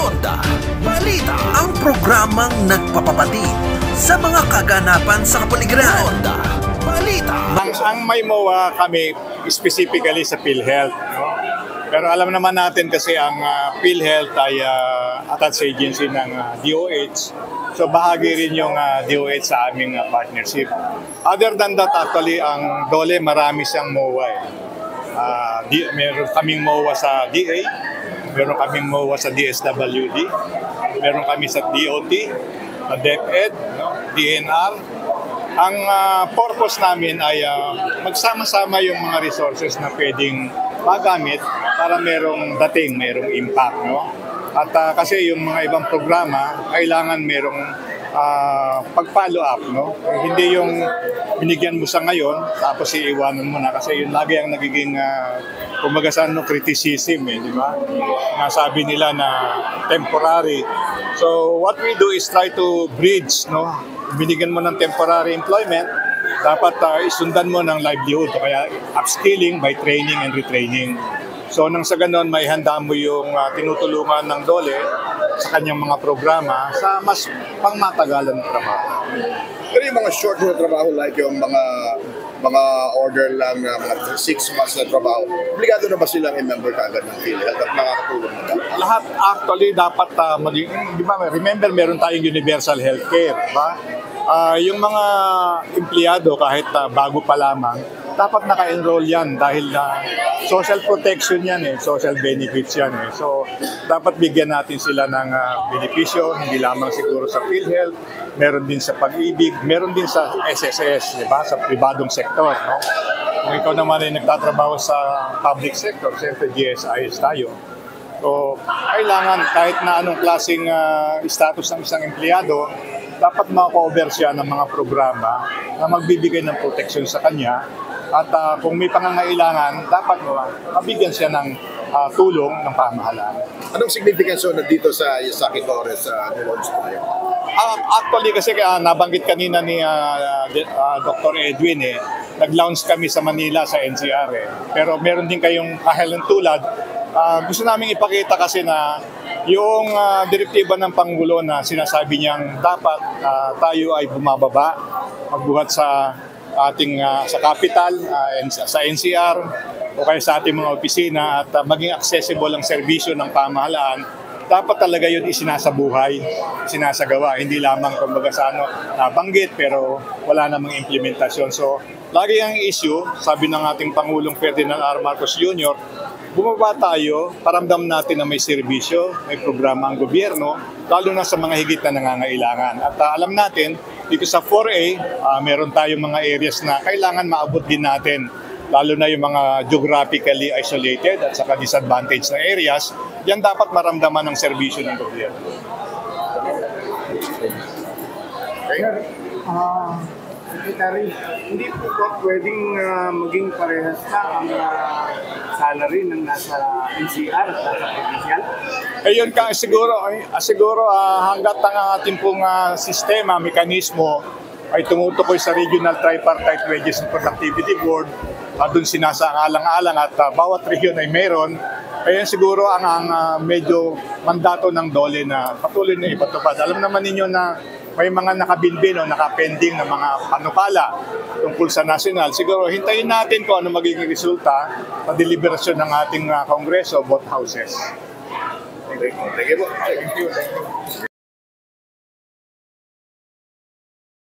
Ronda Balita, ang programang nagpapapatid sa mga kaganapan sa kapaligiran. Ronda Balita. Ang may MOA kami specifically sa PhilHealth. No? Pero alam naman natin kasi ang PhilHealth ay attached agency ng DOH. So bahagi rin yung DOH sa aming partnership. Other than that, actually, ang DOLE marami siyang MOA. Meron kaming MOA sa DA, meron kaming MOA sa DSWD, meron kami sa DOT, DepEd, no? DNR. Ang purpose namin ay magsama-sama yung mga resources na pwedeng magamit para merong dating, merong impact. No? At kasi yung mga ibang programa, kailangan merong pag-follow up. No? Hindi yung binigyan mo sa ngayon, tapos iiwanan mo na. Kasi yun lagi ang nagiging, kumbaga saan no, criticism. Di ba? Nasabi nila na temporary. So what we do is try to bridge. No? Binigyan mo ng temporary employment, dapat isundan mo ng livelihood, kaya upskilling by training and retraining. So nang sa ganon, may handa mo yung tinutulungan ng DOLE sa kanyang mga programa sa mas pangmatagalan ng trabaho. Pero yung mga short na trabaho like yung mga order lang na mga 6 months na trabaho, obligado na ba silang i-member kaagad ng PhilHealth at makakatulong na dapat? Lahat actually dapat, di ba, remember meron tayong universal healthcare, ba? Yung mga empleyado kahit bago pa lamang, dapat naka-enroll yan dahil social protection yan social benefits yan So, dapat bigyan natin sila ng benepisyo, hindi lamang siguro sa PhilHealth, meron din sa Pag-ibig, meron din sa SSS, di ba? Sa pribadong sektor, no? Kung ikaw naman ay nagtatrabaho sa public sector, siyempre GSIS tayo. So, kailangan kahit na anong klaseng status ng isang empleyado, dapat maka-cover siya ng mga programa na magbibigay ng protection sa kanya. At kung may pangangailangan, dapat mabigyan siya ng tulong ng pamahalaan. Anong significance na dito sa Yasaki Torres Delons tayo? Actually, kasi nabanggit kanina ni Dr. Edwin, nag-launch kami sa Manila sa NCR. Pero meron din kayong kahalang tulad. Gusto namin ipakita kasi na yung direktiba ng Pangulo na sinasabi niyang dapat tayo ay bumababa, magbuhat sa ating sa capital, sa NCR o kaya sa ating mga opisina at maging accessible ang serbisyo ng pamahalaan, dapat talaga yun isinasabuhay, sinasagawa, hindi lamang kumbaga sa nabanggit pero wala namang implementasyon. So, lagi ang issue, sabi ng ating Pangulong Ferdinand R. Marcos Jr., bumaba tayo, paramdam natin na may serbisyo, may programa ang gobyerno, lalo na sa mga higit na nangangailangan. At alam natin, dito sa 4A, meron tayong mga areas na kailangan maabot din natin, lalo na yung mga geographically isolated at saka disadvantaged na areas, yan dapat maramdaman ng serbisyo ng gobyerno. Secretary, hindi po ba pwedeng maging parehas na ang salary ng nasa NCR at nasa provincial? Ayun ka, siguro hanggat ang ating pong sistema, mekanismo ay tumutukoy sa Regional Tripartite Wages and Productivity Board, doon sinasaalang-alang at bawat region ay meron, kaya siguro ang medyo mandato ng DOLE na patuloy na ipatupad. Alam naman ninyo na may mga nakabinbin o nakapending na mga panukala tungkol sa national. Siguro hintayin natin kung ano magiging resulta sa deliberasyon ng ating Kongreso, both houses. Thank you.